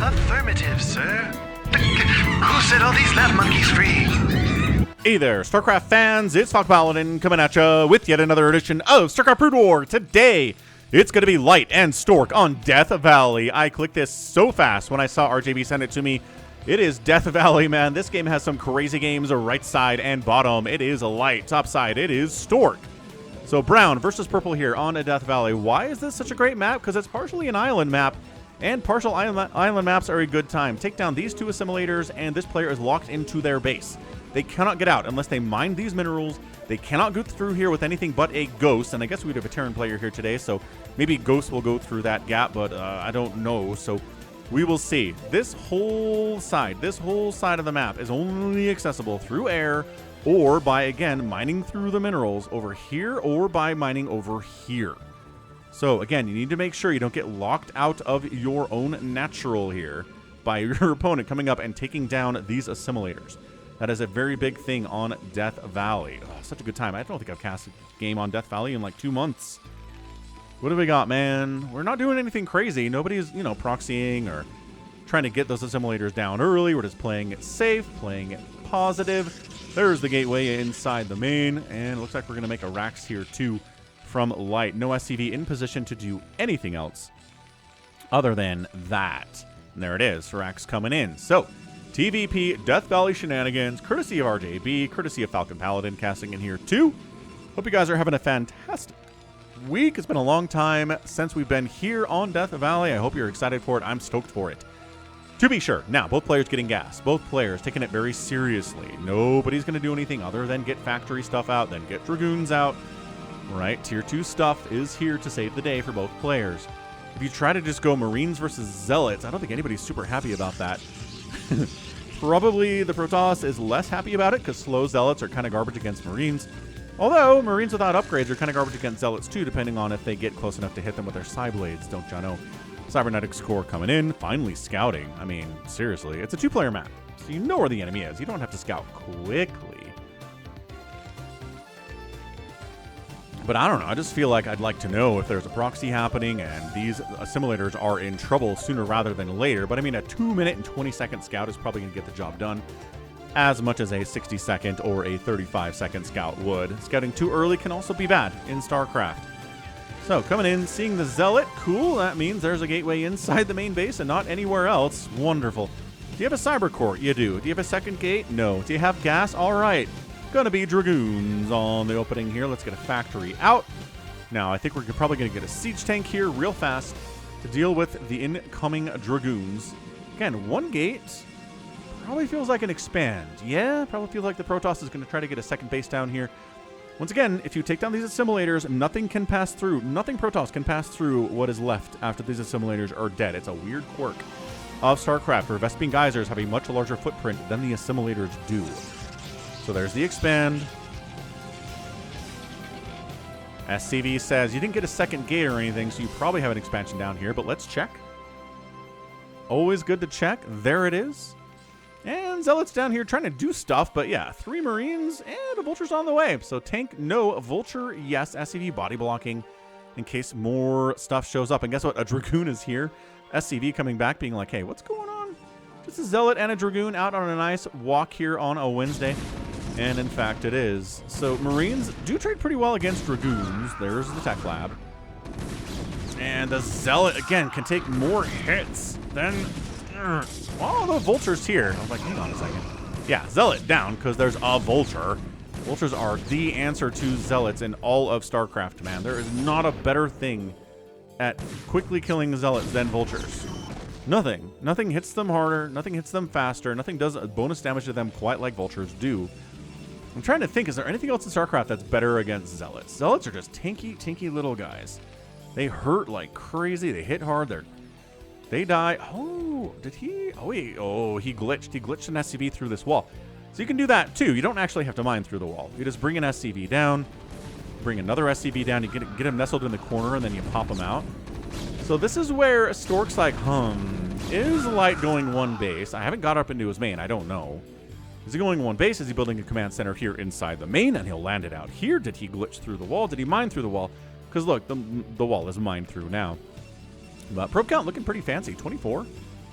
Affirmative, sir. Who set all these lab monkeys free? Hey there, StarCraft fans, it's Paladin coming at you with yet another edition of StarCraft Brood War. Today, it's going to be Light and Stork on Death Valley. I clicked this so fast when I saw RJB send it to me. It is Death Valley, man. This game has some crazy games, right side and bottom. It is Light, top side, it is Stork. So brown versus purple here on a Death Valley. Why is this such a great map? Because it's partially an island map, and partial island maps are a good time. Take down these two assimilators, and this player is locked into their base. They cannot get out unless they mine these minerals. They cannot go through here with anything but a Ghost, and I guess we have a Terran player here today, so maybe Ghost will go through that gap, but I don't know, so we will see. This whole side of the map is only accessible through air or by, again, mining through the minerals over here or by mining over here. So, again, you need to make sure you don't get locked out of your own natural here by your opponent coming up and taking down these assimilators. That is a very big thing on Death Valley. Oh, such a good time. I don't think I've cast a game on Death Valley in like 2 months. What do we got, man? We're not doing anything crazy. Nobody's, proxying or trying to get those assimilators down early. We're just playing it safe, playing it positive. There's the gateway inside the main, and it looks like we're going to make a Rax here too from Light. No SCV in position to do anything else other than that. And there it is, Rax coming in. So, TVP Death Valley shenanigans, courtesy of RJB, courtesy of Falcon Paladin casting in here too. Hope you guys are having a fantastic week. It's been a long time since we've been here on Death Valley. I hope you're excited for it. I'm stoked for it. To be sure, now, both players getting gas. Both players taking it very seriously. Nobody's going to do anything other than get factory stuff out, then get Dragoons out. Right? Tier 2 stuff is here to save the day for both players. If you try to just go Marines versus Zealots, I don't think anybody's super happy about that. Probably the Protoss is less happy about it because slow Zealots are kind of garbage against Marines. Although, Marines without upgrades are kind of garbage against Zealots too, depending on if they get close enough to hit them with their Psyblades, don't ya know? Cybernetics core coming in, finally scouting. I mean, seriously, it's a 2-player map, so you know where the enemy is. You don't have to scout quickly. But I don't know, I just feel like I'd like to know if there's a proxy happening and these assimilators are in trouble sooner rather than later. But I mean, a 2-minute and 20-second scout is probably going to get the job done as much as a 60-second or a 35-second scout would. Scouting too early can also be bad in StarCraft. So, coming in, seeing the Zealot. Cool, that means there's a gateway inside the main base and not anywhere else. Wonderful. Do you have a Cyber Core? You do. Do you have a second gate? No. Do you have gas? All right. Gonna be Dragoons on the opening here. Let's get a factory out. Now, I think we're probably going to get a siege tank here real fast to deal with the incoming Dragoons. Again, 1 gate probably feels like an expand. Yeah, probably feels like the Protoss is going to try to get a second base down here. Once again, if you take down these assimilators, nothing can pass through. Nothing Protoss can pass through what is left after these assimilators are dead. It's a weird quirk of StarCraft, where Vespene Geysers have a much larger footprint than the assimilators do. So there's the expand. SCV says, you didn't get a second gate or anything, so you probably have an expansion down here, but let's check. Always good to check. There it is. And Zealots down here trying to do stuff, but yeah, 3 Marines and a Vulture's on the way. So tank, no. Vulture, yes. SCV body blocking in case more stuff shows up. And guess what? A Dragoon is here. SCV coming back being like, hey, what's going on? Just a Zealot and a Dragoon out on a nice walk here on a Wednesday. And in fact, it is. So Marines do trade pretty well against Dragoons. There's the tech lab. And the Zealot, again, can take more hits than... Oh, the Vulture's here. I was like, hang on a second. Yeah, Zealot down because there's a Vulture. Vultures are the answer to Zealots in all of StarCraft, man. There is not a better thing at quickly killing Zealots than Vultures. Nothing. Nothing hits them harder. Nothing hits them faster. Nothing does bonus damage to them quite like Vultures do. I'm trying to think, is there anything else in StarCraft that's better against Zealots? Zealots are just tinky little guys. They hurt like crazy. They hit hard. They die. Oh, did he? Oh, he glitched. He glitched an SCV through this wall. So you can do that too. You don't actually have to mine through the wall. You just bring an SCV down, bring another SCV down. You get him nestled in the corner, and then you pop him out. So this is where Stork's like, is Light going 1 base? I haven't got up into his main. I don't know. Is he going 1 base? Is he building a command center here inside the main, and he'll land it out here? Did he glitch through the wall? Did he mine through the wall? Because look, the wall is mined through now. But probe count looking pretty fancy. 24.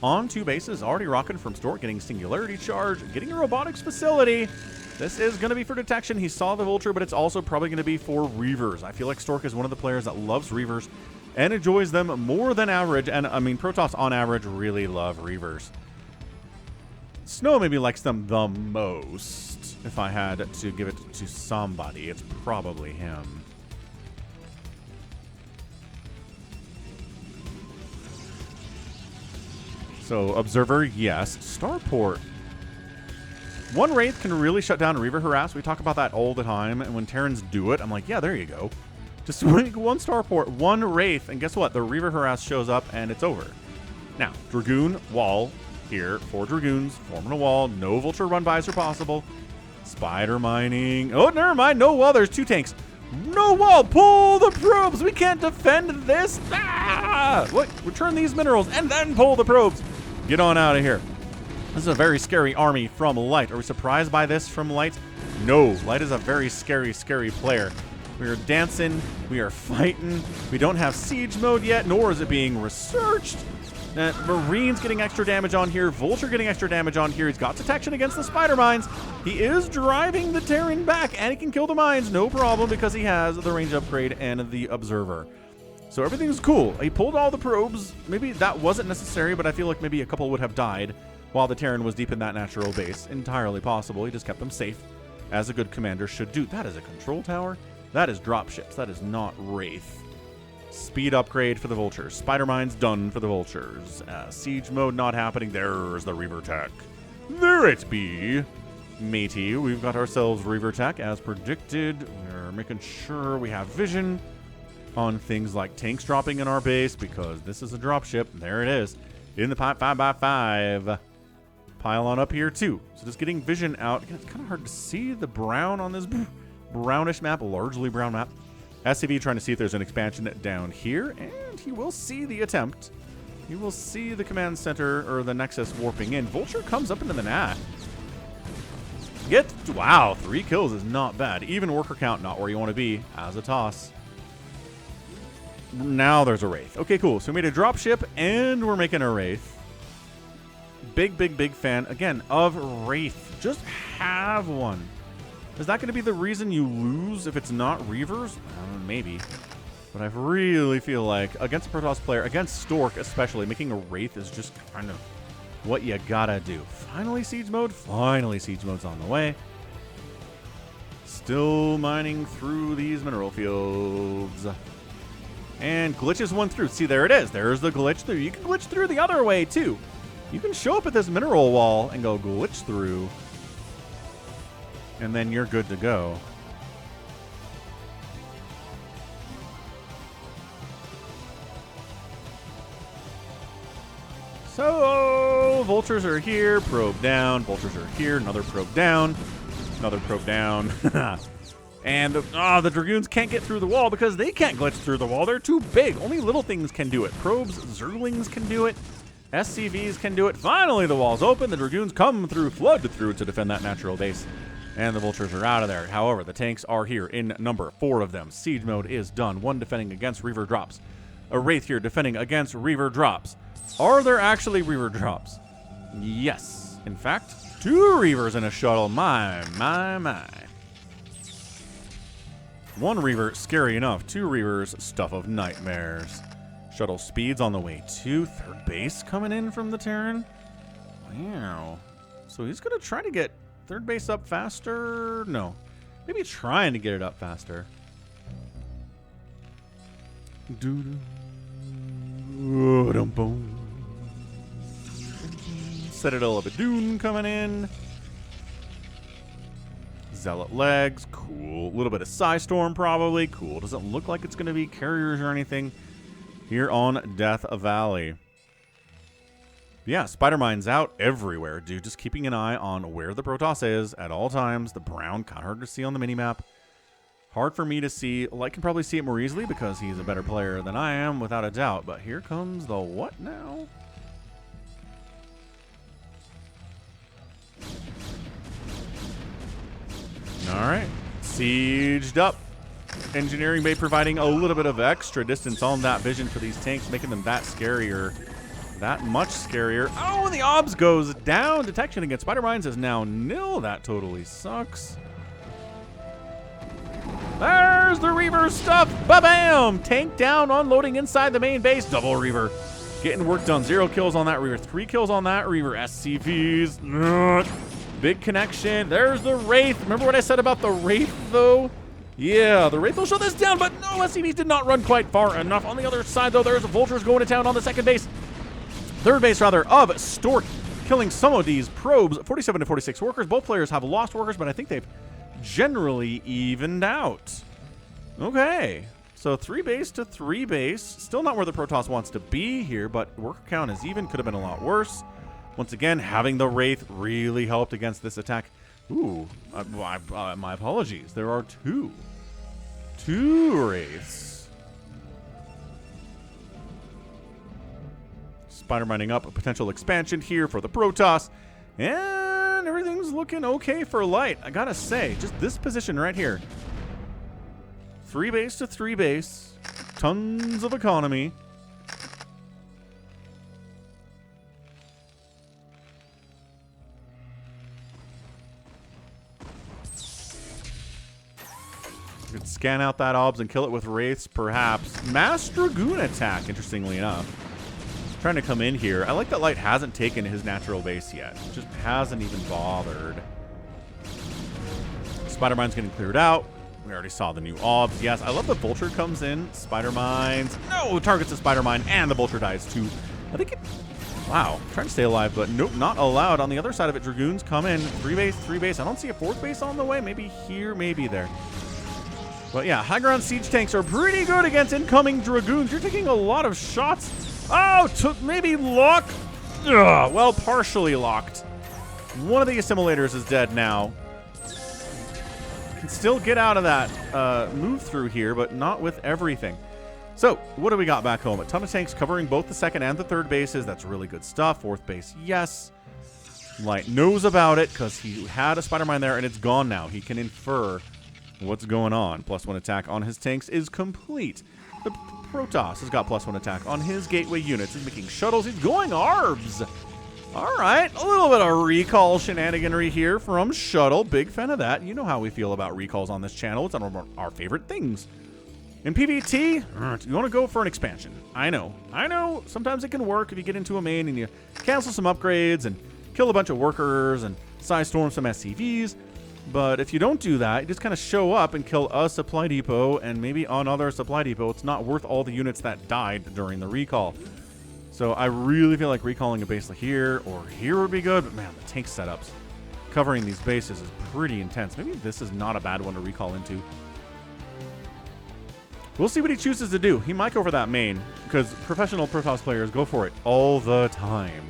on 2 bases, already rocking from Stork, getting Singularity Charge, getting a Robotics Facility. This is going to be for detection. He saw the Vulture, but it's also probably going to be for Reavers. I feel like Stork is one of the players that loves Reavers and enjoys them more than average. And, I mean, Protoss on average really love Reavers. Snow maybe likes them the most. If I had to give it to somebody, it's probably him. So, Observer, yes. Starport. One Wraith can really shut down Reaver Harass. We talk about that all the time, and when Terrans do it, I'm like, yeah, there you go. Just one Starport, one Wraith, and guess what? The Reaver Harass shows up, and it's over. Now, Dragoon, wall, here, 4 Dragoons, forming a wall, no Vulture run-bys are possible. Spider mining. Oh, never mind, no wall, there's 2 tanks. No wall, pull the probes, we can't defend this. Ah! Look, return these minerals, and then pull the probes. Get on out of here. This is a very scary army from Light. Are we surprised by this from Light? No, Light is a very scary, scary player. We are dancing, we are fighting. We don't have siege mode yet, nor is it being researched. Marine's getting extra damage on here. Vulture getting extra damage on here. He's got detection against the spider mines. He is driving the Terran back, and he can kill the mines, no problem, because he has the range upgrade and the Observer. So everything's cool. He pulled all the probes. Maybe that wasn't necessary, but I feel like maybe a couple would have died while the Terran was deep in that natural base. Entirely possible. He just kept them safe, as a good commander should do. That is a control tower. That is dropships. That is not Wraith. Speed upgrade for the Vultures. Spider mines done for the Vultures. Siege mode not happening. There's the Reaver tech. There it be. Matey, we've got ourselves Reaver tech as predicted. We're making sure we have vision on things like tanks dropping in our base because this is a dropship. There it is. In the pipe 5x5. Pylon up here too. So just getting vision out. Again, it's kind of hard to see the brown on this brownish map, largely brown map. SCV trying to see if there's an expansion down here, and he will see the attempt. He will see the command center or the Nexus warping in. Vulture comes up into the NAT. Wow, 3 kills is not bad. Even worker count, not where you want to be as a toss. Now there's a Wraith. Okay, cool. So we made a dropship, and we're making a Wraith. Big, big, big fan, again, of Wraith. Just have one. Is that going to be the reason you lose if it's not Reavers? Maybe. But I really feel like against a Protoss player, against Stork especially, making a Wraith is just kind of what you gotta do. Finally siege mode. Finally siege mode's on the way. Still mining through these mineral fields. And glitches one through. See, there it is. There's the glitch through. You can glitch through the other way too. You can show up at this mineral wall and go glitch through. And then you're good to go. So, Vultures are here, probe down. Vultures are here, another probe down. Another probe down. And the Dragoons can't get through the wall because they can't glitch through the wall. They're too big. Only little things can do it. Probes, Zerlings can do it. SCVs can do it. Finally, the wall's open. The Dragoons come through, flood through to defend that natural base. And the Vultures are out of there. However, the tanks are here in number 4 of them. Siege mode is done. 1 defending against Reaver drops. A Wraith here defending against Reaver drops. Are there actually Reaver drops? Yes. In fact, 2 Reavers in a shuttle. My. 1 Reaver, scary enough. 2 Reavers, stuff of nightmares. Shuttle speeds on the way to 3rd base coming in from the Terran. Wow. So he's going to try to get 3rd base up faster? No. Maybe trying to get it up faster. Citadel of Adun coming in. Zealot legs. Cool. A little bit of Psystorm probably. Cool. Doesn't look like it's going to be carriers or anything here on Death Valley. Yeah, spider mines out everywhere, dude. Just keeping an eye on where the Protoss is at all times. The brown, kind of hard to see on the minimap. Hard for me to see. Light can probably see it more easily because he's a better player than I am, without a doubt. But here comes the what now? All right. Sieged up. Engineering bay providing a little bit of extra distance on that vision for these tanks, making them that scarier. that much scarier. Oh, the obs goes down. Detection against spider mines is now nil. That totally sucks. There's the Reaver stuff. Ba-bam! Tank down, unloading inside the main base. Double Reaver. Getting work done. 0 kills on that Reaver. 3 kills on that Reaver. SCVs. Big connection. There's the Wraith. Remember what I said about the Wraith, though? Yeah, the Wraith will shut this down, but no, SCVs did not run quite far enough. On the other side, though, there's the Vultures going to town on the third base, of Stork, killing some of these probes. 47 to 46 workers. Both players have lost workers, but I think they've generally evened out. Okay, so 3 base to 3 base. Still not where the Protoss wants to be here, but worker count is even. Could have been a lot worse. Once again, having the Wraith really helped against this attack. Ooh, my apologies. There are two Wraiths. Spider mining up a potential expansion here for the Protoss. And everything's looking okay for Light. I gotta say, just this position right here. 3 base to 3 base. Tons of economy. You could scan out that obs and kill it with Wraiths, perhaps. Mass Dragoon attack, interestingly enough. Trying to come in here. I like that Light hasn't taken his natural base yet. Just hasn't even bothered. Spider Mine's getting cleared out. We already saw the new obs. Yes, I love the Vulture comes in. Spider Mines. No, targets the Spider Mine, and the Vulture dies too. I think it... Wow, trying to stay alive, but nope, not allowed. On the other side of it, Dragoons come in. 3 base, 3 base. I don't see a 4th base on the way. Maybe here, maybe there. But yeah, high ground siege tanks are pretty good against incoming Dragoons. You're taking a lot of shots. Oh, took maybe lock. Ugh, well, partially locked. One of the assimilators is dead now. Can still get out of that move through here, but not with everything. So, what do we got back home? A ton of tanks covering both the 2nd and the 3rd bases. That's really good stuff. 4th base, yes. Light knows about it because he had a spider mine there and it's gone now. He can infer what's going on. +1 attack on his tanks is complete. The Protoss has got +1 attack on his gateway units. He's making shuttles. He's going ARBs. All right, a little bit of recall shenaniganry here from Shuttle. Big fan of that. You know how we feel about recalls on this channel. It's one of our favorite things. In PvT, you want to go for an expansion. I know. Sometimes it can work if you get into a main and you cancel some upgrades and kill a bunch of workers and side storm some SCVs. But if you don't do that, you just kind of show up and kill a supply depot and maybe another supply depot. It's not worth all the units that died during the recall. So I really feel like recalling a base like here or here would be good. But man, the tank setups covering these bases is pretty intense. Maybe this is not a bad one to recall into. We'll see what he chooses to do. He might go for that main because professional Protoss players go for it all the time.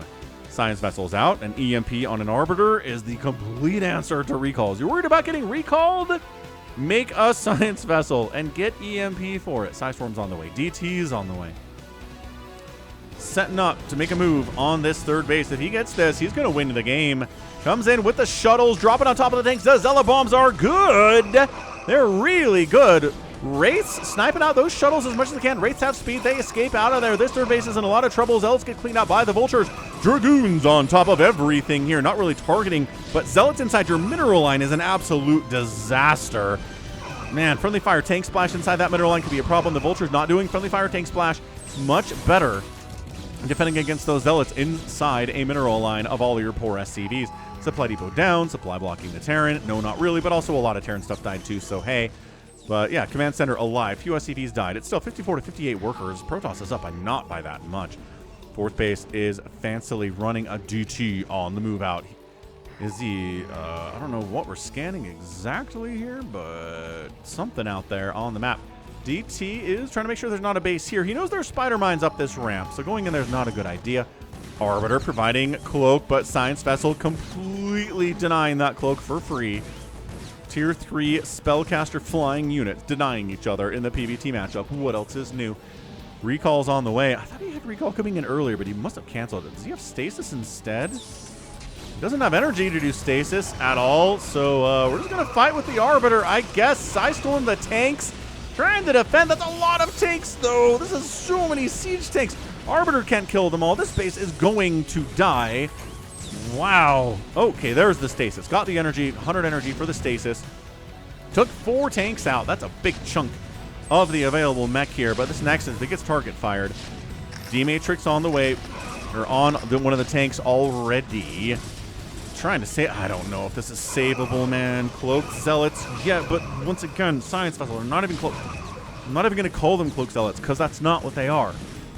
Science Vessel's out. An EMP on an Arbiter is the complete answer to recalls. You're worried about getting recalled? Make a Science Vessel and get EMP for it. Psystorm's on the way. DT's on the way. Setting up to make a move on this 3rd base. If he gets this, he's going to win the game. Comes in with the shuttles, dropping on top of the tanks. The Zella bombs are good. They're really good. Wraiths sniping out those shuttles as much as they can. Wraiths have speed. They escape out of there. This 3rd base is in a lot of trouble. Zealots get cleaned out by the Vultures. Dragoons on top of everything here. Not really targeting, but Zealots inside your mineral line is an absolute disaster. Man, friendly fire tank splash inside that mineral line could be a problem. The Vultures not doing friendly fire tank splash. Much better defending against those Zealots inside a mineral line of all your poor SCVs. Supply depot down. Supply blocking the Terran. No, not really, but also a lot of Terran stuff died too, so hey. But yeah, command center alive. Few SCVs died. It's still 54 to 58 workers. Protoss is up by not by that much. 4th base is fancily running a DT on the move out. Is he, I don't know what we're scanning exactly here, but something out there on the map. DT is trying to make sure there's not a base here. He knows there's spider mines up this ramp, so going in there is not a good idea. Arbiter providing cloak, but Science Vessel completely denying that cloak for free. Tier 3 spellcaster flying units denying each other in the PvT matchup. What else is new? Recall's on the way. I thought he had recall coming in earlier, but he must have canceled it. Does he have stasis instead? He doesn't have energy to do stasis at all, so we're just going to fight with the Arbiter, I guess. Psystorm the tanks. Trying to defend. That's a lot of tanks, though. This is so many siege tanks. Arbiter can't kill them all. This base is going to die. Wow. Okay, there's the stasis. Got the energy, 100 energy for the stasis. Took 4 tanks out. That's a big chunk of the available mech here. But this Nexus, it gets target fired. D-Matrix on the way. Or on one of the tanks already. Trying to say, I don't know if this is savable, man. Cloaked Zealots, yeah, but once again, Science Vessel are not even close. I'm not even going to call them Cloaked Zealots, because that's not what they are.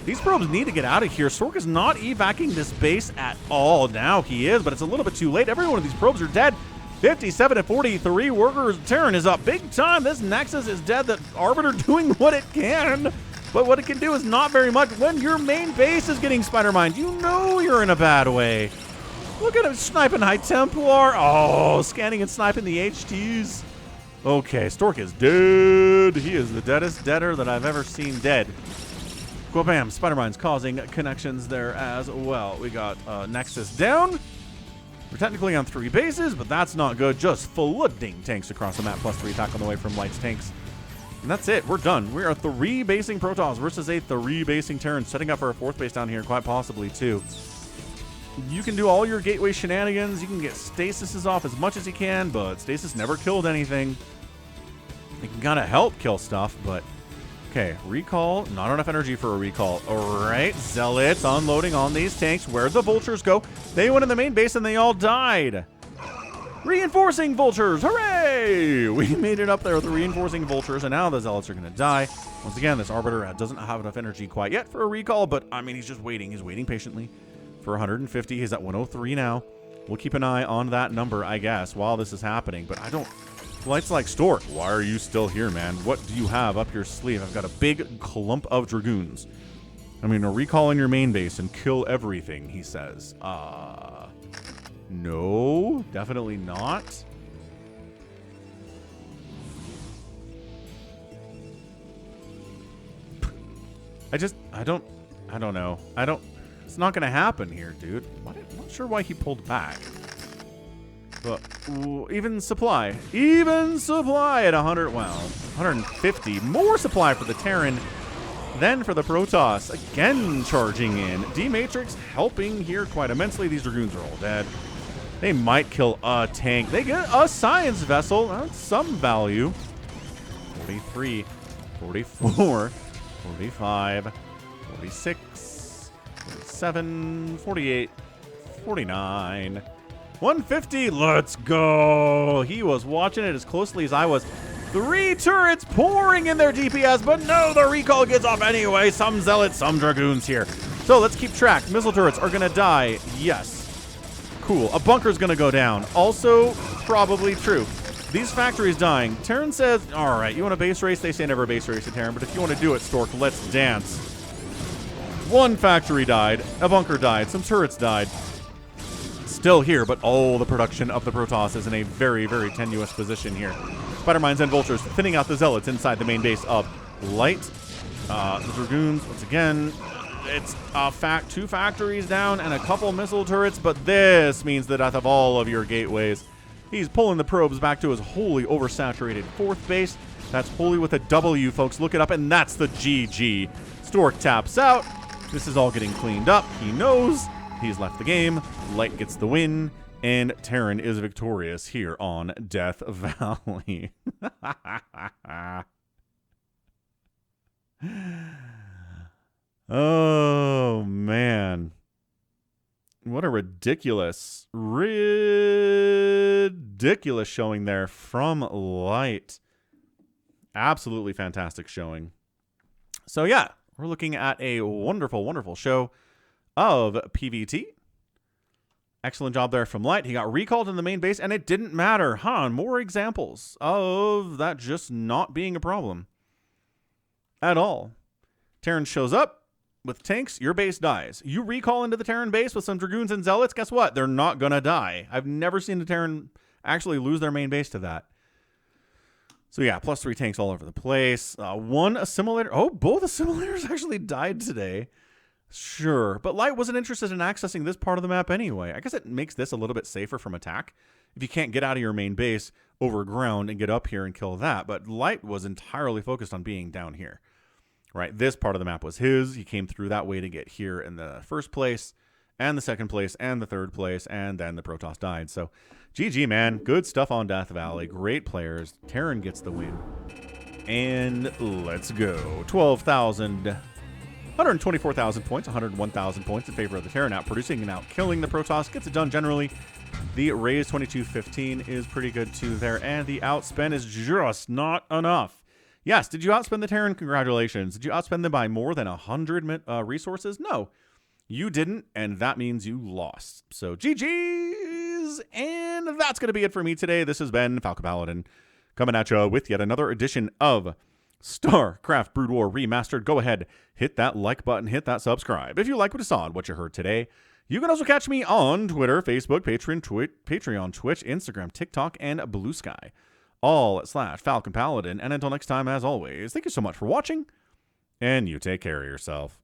These probes need to get out of here. Stork is not evacuating this base at all. Now he is, but it's a little bit too late. Every one of these probes are dead. 57 to 43 workers. Terran is up big time. This Nexus is dead. The Arbiter doing what it can. But what it can do is not very much. When your main base is getting spider-mined, you know you're in a bad way. Look at him sniping High Templar. Oh, scanning and sniping the HTs. Okay, Stork is dead. He is the deadest deader that I've ever seen dead. Bam, Spider-Mine's causing connections there as well. We got Nexus down. We're technically on 3 bases, but that's not good. Just flooding tanks across the map. +3 attack on the way from Light's tanks. And that's it. We're done. We are 3 basing Protoss versus a 3 basing Terran. Setting up for a 4th base down here, quite possibly, too. You can do all your gateway shenanigans. You can get stasises off as much as you can, but stasis never killed anything. It can kind of help kill stuff, but... Okay, recall. Not enough energy for a recall. All right, Zealots unloading on these tanks. Where'd the Vultures go? They went in the main base and they all died. Reinforcing Vultures. Hooray! We made it up there with the reinforcing Vultures, and now the Zealots are going to die. Once again, this Arbiter doesn't have enough energy quite yet for a recall, but, I mean, he's just waiting. He's waiting patiently for 150. He's at 103 now. We'll keep an eye on that number, I guess, while this is happening, but I don't... Lights like Stork, why are you still here, man? What do you have up your sleeve? I've got a big clump of Dragoons. I'm going to recall in your main base and kill everything, he says. No, definitely not. I don't know. It's not going to happen here, dude. I'm not sure why he pulled back. But even supply at 100. Wow, 150 more supply for the Terran than for the Protoss. Again, charging in. D-Matrix helping here quite immensely. These Dragoons are all dead. They might kill a tank. They get a Science Vessel. That's some value. 43, 44, 45, 46, 47, 48, 49. 150, let's go. He was watching it as closely as I was. 3 turrets pouring in their DPS, but no, the recall gets off anyway. Some Zealots, some Dragoons here. So let's keep track. Missile turrets are going to die. Yes. Cool. A bunker's going to go down. Also, probably true. These factories dying. Terran says, all right, you want a base race? They say never base race a Terran, but if you want to do it, Stork, let's dance. 1 factory died. A bunker died. Some turrets died. Still here, but all the production of the Protoss is in a very, very tenuous position here. Spider-Mines and Vultures thinning out the Zealots inside the main base of Light. The Dragoons, once again, it's 2 factories down and a couple missile turrets, but this means the death of all of your gateways. He's pulling the probes back to his wholly oversaturated 4th base. That's wholly with a W, folks. Look it up, and that's the GG. Stork taps out. This is all getting cleaned up. He knows. He's left the game. Light gets the win, and Terran is victorious here on Death Valley. Oh, man. What a ridiculous showing there from Light. Absolutely fantastic showing. So, yeah, we're looking at a wonderful, wonderful show of PvT. Excellent job there from Light. He got recalled in the main base, and it didn't matter. More examples of that just not being a problem at all. Terran shows up with tanks. Your base dies. You recall into the Terran base with some Dragoons and Zealots. Guess what? They're not going to die. I've never seen the Terran actually lose their main base to that. So yeah, +3 tanks all over the place. One assimilator. Oh, both assimilators actually died today. Sure, but Light wasn't interested in accessing this part of the map anyway. I guess it makes this a little bit safer from attack if you can't get out of your main base over ground and get up here and kill that. But Light was entirely focused on being down here. right? This part of the map was his. He came through that way to get here in the first place, and the second place, and the third place, and then the Protoss died. So, GG, man. Good stuff on Death Valley. Great players. Terran gets the win. And let's go. 12,000, 124,000 points, 101,000 points in favor of the Terran, out producing and out killing the Protoss. Gets it done generally. The raise 2215 is pretty good too there, and the outspend is just not enough. Yes, did you outspend the Terran? Congratulations. Did you outspend them by more than 100 resources? No, you didn't, and that means you lost. So GG's, and that's going to be it for me today. This has been Falcon Paladin coming at you with yet another edition of StarCraft Brood War Remastered. Go ahead, hit that like button, hit that subscribe. If you like what you saw and what you heard today, you can also catch me on Twitter, Facebook, Patreon, Twitch, Instagram, TikTok, and Blue Sky. All at /Falcon Paladin. And until next time, as always, thank you so much for watching, and you take care of yourself.